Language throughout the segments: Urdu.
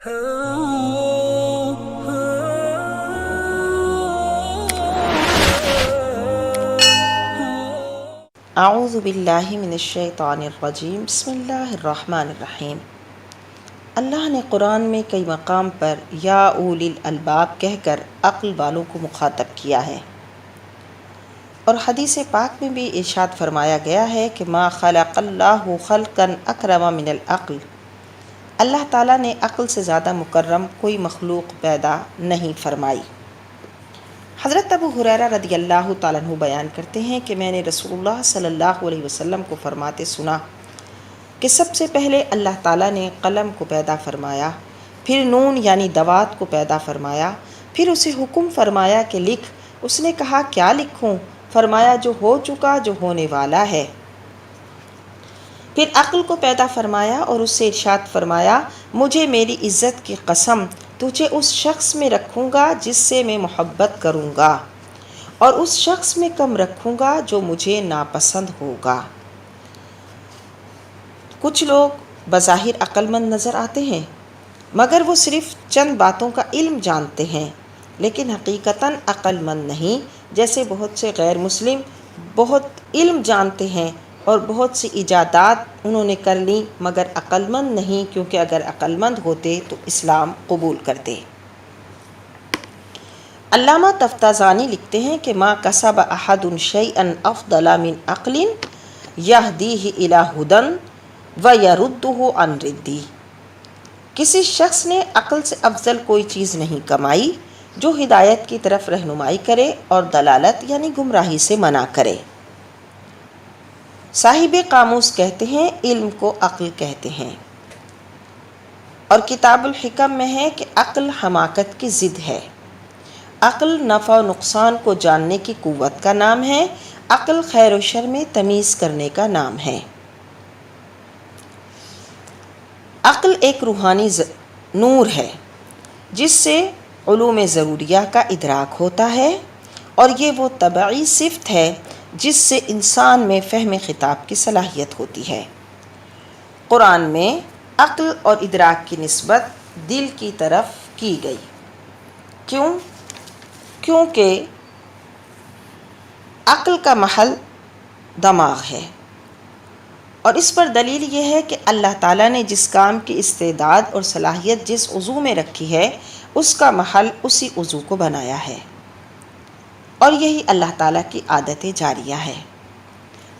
اعوذ باللہ من الشیطان الرجیم، بسم اللہ الرحمن الرحیم۔ اللہ نے قرآن میں کئی مقام پر یا اولی الالباب کہہ کر عقل والوں کو مخاطب کیا ہے، اور حدیث پاک میں بھی ارشاد فرمایا گیا ہے کہ ما خلق اللہ خلقا اکرم من العقل، اللہ تعالیٰ نے عقل سے زیادہ مکرم کوئی مخلوق پیدا نہیں فرمائی۔ حضرت ابو ہریرہ رضی اللہ تعالیٰ عنہ بیان کرتے ہیں کہ میں نے رسول اللہ صلی اللہ علیہ وسلم کو فرماتے سنا کہ سب سے پہلے اللہ تعالیٰ نے قلم کو پیدا فرمایا، پھر نون یعنی دوات کو پیدا فرمایا، پھر اسے حکم فرمایا کہ لکھ۔ اس نے کہا کیا لکھوں؟ فرمایا جو ہو چکا، جو ہونے والا ہے۔ پھر عقل کو پیدا فرمایا اور اس سے ارشاد فرمایا مجھے میری عزت کی قسم تجھے اس شخص میں رکھوں گا جس سے میں محبت کروں گا، اور اس شخص میں کم رکھوں گا جو مجھے ناپسند ہوگا۔ کچھ لوگ بظاہر عقل مند نظر آتے ہیں، مگر وہ صرف چند باتوں کا علم جانتے ہیں، لیکن حقیقتاً عقل مند نہیں۔ جیسے بہت سے غیر مسلم بہت علم جانتے ہیں اور بہت سی ایجادات انہوں نے کر لیں، مگر عقل مند نہیں، کیونکہ اگر عقل مند ہوتے تو اسلام قبول کرتے۔ علامہ تفتازانی لکھتے ہیں کہ ما کسب احد شیئا افضل من عقل یہدیہ الی ھدی ویردہ عن ردی، کسی شخص نے عقل سے افضل کوئی چیز نہیں کمائی جو ہدایت کی طرف رہنمائی کرے اور دلالت یعنی گمراہی سے منع کرے۔ صاحب قاموس کہتے ہیں علم کو عقل کہتے ہیں، اور کتاب الحکم میں ہے کہ عقل حماقت کی ضد ہے۔ عقل نفع و نقصان کو جاننے کی قوت کا نام ہے، عقل خیر و شر میں تمیز کرنے کا نام ہے۔ عقل ایک روحانی نور ہے جس سے علوم ضروریہ کا ادراک ہوتا ہے، اور یہ وہ طبعی صفت ہے جس سے انسان میں فہم خطاب کی صلاحیت ہوتی ہے۔ قرآن میں عقل اور ادراک کی نسبت دل کی طرف کی گئی، کیونکہ عقل کا محل دماغ ہے، اور اس پر دلیل یہ ہے کہ اللہ تعالیٰ نے جس کام کی استعداد اور صلاحیت جس عضو میں رکھی ہے اس کا محل اسی عضو کو بنایا ہے، اور یہی اللہ تعالیٰ کی عادت جاریہ ہے۔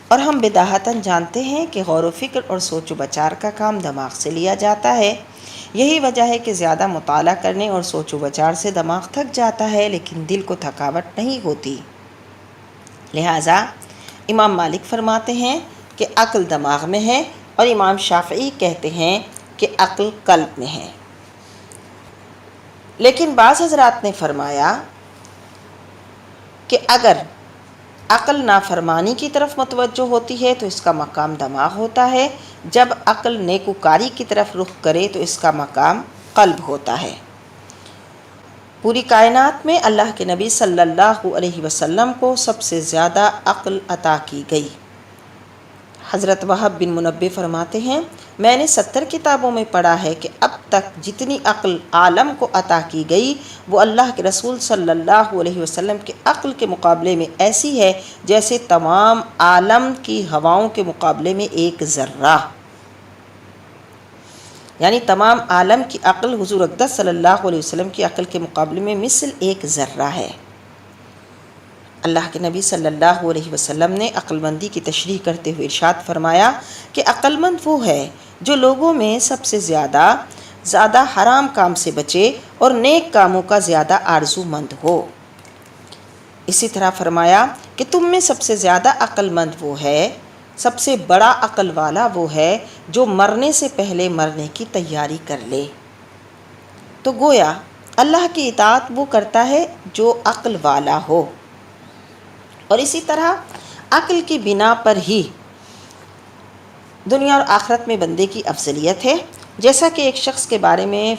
اور ہم بداہتاً جانتے ہیں کہ غور و فکر اور سوچ و بچار کا کام دماغ سے لیا جاتا ہے۔ یہی وجہ ہے کہ زیادہ مطالعہ کرنے اور سوچ و بچار سے دماغ تھک جاتا ہے، لیکن دل کو تھکاوٹ نہیں ہوتی۔ لہٰذا امام مالک فرماتے ہیں کہ عقل دماغ میں ہے، اور امام شافعی کہتے ہیں کہ عقل قلب میں ہے۔ لیکن بعض حضرات نے فرمایا کہ اگر عقل نافرمانی کی طرف متوجہ ہوتی ہے تو اس کا مقام دماغ ہوتا ہے، جب عقل نیکوکاری کی طرف رخ کرے تو اس کا مقام قلب ہوتا ہے۔ پوری کائنات میں اللہ کے نبی صلی اللہ علیہ وسلم کو سب سے زیادہ عقل عطا کی گئی۔ حضرت وہب بن منبہ فرماتے ہیں میں نے 70 کتابوں میں پڑھا ہے کہ اب تک جتنی عقل عالم کو عطا کی گئی وہ اللہ کے رسول صلی اللہ علیہ وسلم کے عقل کے مقابلے میں ایسی ہے جیسے تمام عالم کی ہواؤں کے مقابلے میں ایک ذرہ، یعنی تمام عالم کی عقل حضور اقدس صلی اللہ علیہ وسلم کی عقل کے مقابلے میں مثل ایک ذرہ ہے۔ اللہ کے نبی صلی اللہ علیہ وسلم نے عقل مندی کی تشریح کرتے ہوئے ارشاد فرمایا کہ عقل مند وہ ہے جو لوگوں میں سب سے زیادہ حرام کام سے بچے اور نیک کاموں کا زیادہ آرزو مند ہو۔ اسی طرح فرمایا کہ تم میں سب سے زیادہ عقل مند وہ ہے، سب سے بڑا عقل والا وہ ہے جو مرنے سے پہلے مرنے کی تیاری کر لے۔ تو گویا اللہ کی اطاعت وہ کرتا ہے جو عقل والا ہو، اور اسی طرح عقل کی بنا پر ہی دنیا اور آخرت میں بندے کی افضلیت ہے۔ جیسا کہ ایک شخص کے بارے میں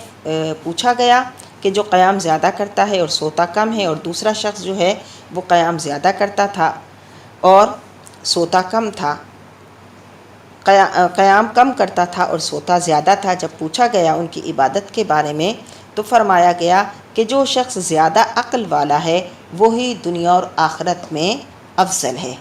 پوچھا گیا کہ جو قیام زیادہ کرتا ہے اور سوتا کم ہے، اور دوسرا شخص جو ہے وہ قیام زیادہ کرتا تھا اور سوتا کم تھا، قیام کم کرتا تھا اور سوتا زیادہ تھا۔ جب پوچھا گیا ان کی عبادت کے بارے میں تو فرمایا گیا کہ جو شخص زیادہ عقل والا ہے وہی دنیا اور آخرت میں افضل ہے۔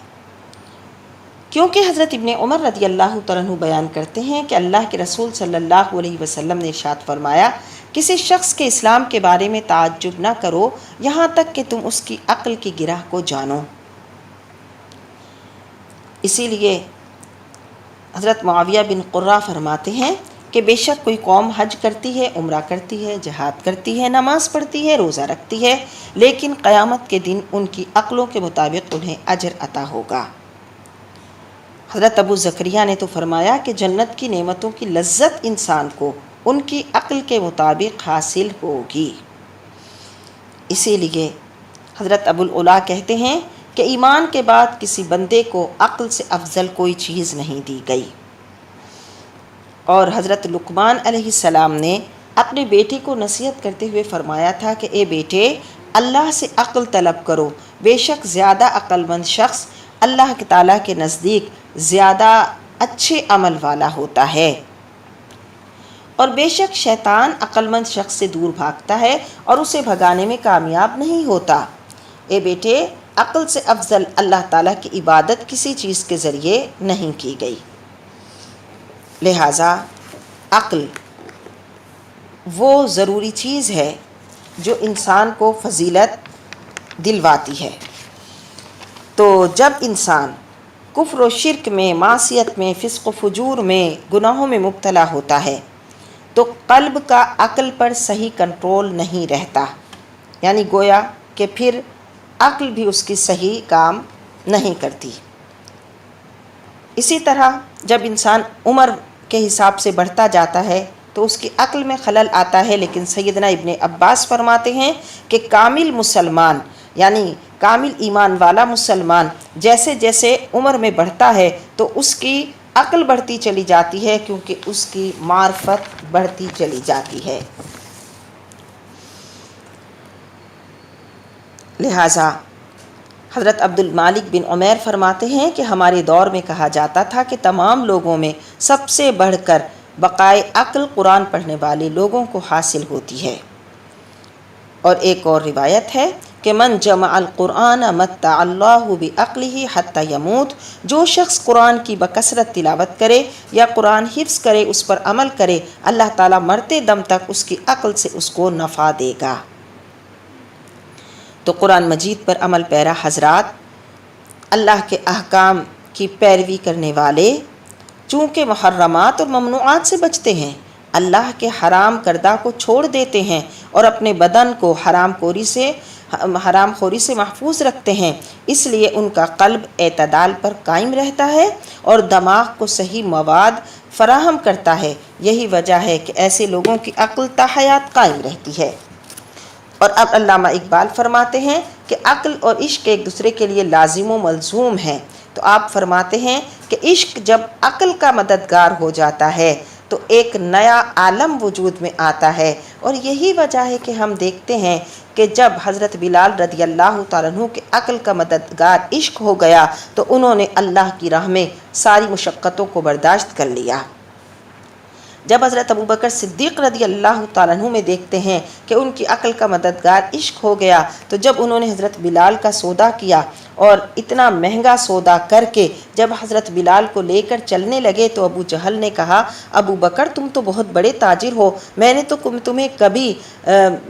کیونکہ حضرت ابن عمر رضی اللہ تعالیٰ عنہ بیان کرتے ہیں کہ اللہ کے رسول صلی اللہ علیہ وسلم نے ارشاد فرمایا، کسی شخص کے اسلام کے بارے میں تعجب نہ کرو یہاں تک کہ تم اس کی عقل کی گرہ کو جانو۔ اسی لیے حضرت معاویہ بن قرہ فرماتے ہیں کہ بے شک کوئی قوم حج کرتی ہے، عمرہ کرتی ہے، جہاد کرتی ہے، نماز پڑھتی ہے، روزہ رکھتی ہے، لیکن قیامت کے دن ان کی عقلوں کے مطابق انہیں اجر عطا ہوگا۔ حضرت ابو زکریا نے تو فرمایا کہ جنت کی نعمتوں کی لذت انسان کو ان کی عقل کے مطابق حاصل ہوگی۔ اسی لیے حضرت ابو العلا کہتے ہیں کہ ایمان کے بعد کسی بندے کو عقل سے افضل کوئی چیز نہیں دی گئی۔ اور حضرت لقمان علیہ السلام نے اپنے بیٹے کو نصیحت کرتے ہوئے فرمایا تھا کہ اے بیٹے، اللہ سے عقل طلب کرو، بے شک زیادہ عقل مند شخص اللہ تعالیٰ کے نزدیک زیادہ اچھے عمل والا ہوتا ہے، اور بے شک شیطان عقل مند شخص سے دور بھاگتا ہے اور اسے بھگانے میں کامیاب نہیں ہوتا۔ اے بیٹے، عقل سے افضل اللہ تعالیٰ کی عبادت کسی چیز کے ذریعے نہیں کی گئی۔ لہٰذا عقل وہ ضروری چیز ہے جو انسان کو فضیلت دلواتی ہے۔ تو جب انسان کفر و شرک میں، معصیت میں، فسق و فجور میں، گناہوں میں مبتلا ہوتا ہے تو قلب کا عقل پر صحیح کنٹرول نہیں رہتا، یعنی گویا کہ پھر عقل بھی اس کی صحیح کام نہیں کرتی۔ اسی طرح جب انسان عمر کے حساب سے بڑھتا جاتا ہے تو اس کی عقل میں خلل آتا ہے، لیکن سیدنا ابن عباس فرماتے ہیں کہ کامل مسلمان یعنی کامل ایمان والا مسلمان جیسے جیسے عمر میں بڑھتا ہے تو اس کی عقل بڑھتی چلی جاتی ہے، کیونکہ اس کی معرفت بڑھتی چلی جاتی ہے۔ لہٰذا حضرت عبد المالک بن عمیر فرماتے ہیں کہ ہمارے دور میں کہا جاتا تھا کہ تمام لوگوں میں سب سے بڑھ کر بقائے عقل قرآن پڑھنے والے لوگوں کو حاصل ہوتی ہے۔ اور ایک اور روایت ہے کہ من جمع القرآن متع اللہ بعقلہ حتی یموت، جو شخص قرآن کی بکثرت تلاوت کرے یا قرآن حفظ کرے، اس پر عمل کرے، اللہ تعالیٰ مرتے دم تک اس کی عقل سے اس کو نفع دے گا۔ تو قرآن مجید پر عمل پیرا حضرات، اللہ کے احکام کی پیروی کرنے والے چونکہ محرمات اور ممنوعات سے بچتے ہیں، اللہ کے حرام کردہ کو چھوڑ دیتے ہیں اور اپنے بدن کو حرام خوری سے محفوظ رکھتے ہیں، اس لیے ان کا قلب اعتدال پر قائم رہتا ہے اور دماغ کو صحیح مواد فراہم کرتا ہے۔ یہی وجہ ہے کہ ایسے لوگوں کی عقل تا حیات قائم رہتی ہے۔ اور اب علامہ اقبال فرماتے ہیں کہ عقل اور عشق ایک دوسرے کے لیے لازم و ملزوم ہیں۔ تو آپ فرماتے ہیں کہ عشق جب عقل کا مددگار ہو جاتا ہے تو ایک نیا عالم وجود میں آتا ہے، اور یہی وجہ ہے کہ ہم دیکھتے ہیں کہ جب حضرت بلال رضی اللہ تعالیٰ عنہ کے عقل کا مددگار عشق ہو گیا تو انہوں نے اللہ کی راہ میں ساری مشقتوں کو برداشت کر لیا۔ جب حضرت ابوبکر صدیق رضی اللہ تعالیٰ عنہ میں دیکھتے ہیں کہ ان کی عقل کا مددگار عشق ہو گیا، تو جب انہوں نے حضرت بلال کا سودا کیا اور اتنا مہنگا سودا کر کے جب حضرت بلال کو لے کر چلنے لگے تو ابو جہل نے کہا، ابو بکر تم تو بہت بڑے تاجر ہو، میں نے تو تمہیں کبھی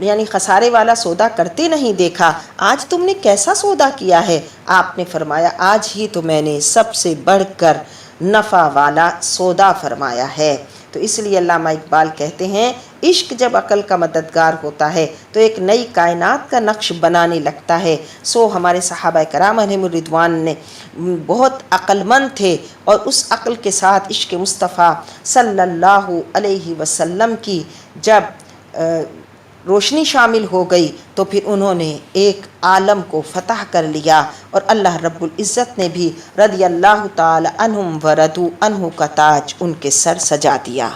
یعنی خسارے والا سودا کرتے نہیں دیکھا، آج تم نے کیسا سودا کیا ہے؟ آپ نے فرمایا، آج ہی تو میں نے سب سے بڑھ کر نفع والا سودا فرمایا ہے۔ تو اس لیے علامہ اقبال کہتے ہیں عشق جب عقل کا مددگار ہوتا ہے تو ایک نئی کائنات کا نقش بنانے لگتا ہے۔ سو ہمارے صحابہ کرام علیہم الرضوان نے بہت عقل مند تھے، اور اس عقل کے ساتھ عشق مصطفیٰ صلی اللہ علیہ وسلم کی جب روشنی شامل ہو گئی تو پھر انہوں نے ایک عالم کو فتح کر لیا، اور اللہ رب العزت نے بھی رضی اللہ تعالی عنہم ورضوا عنہ کا تاج ان کے سر سجا دیا۔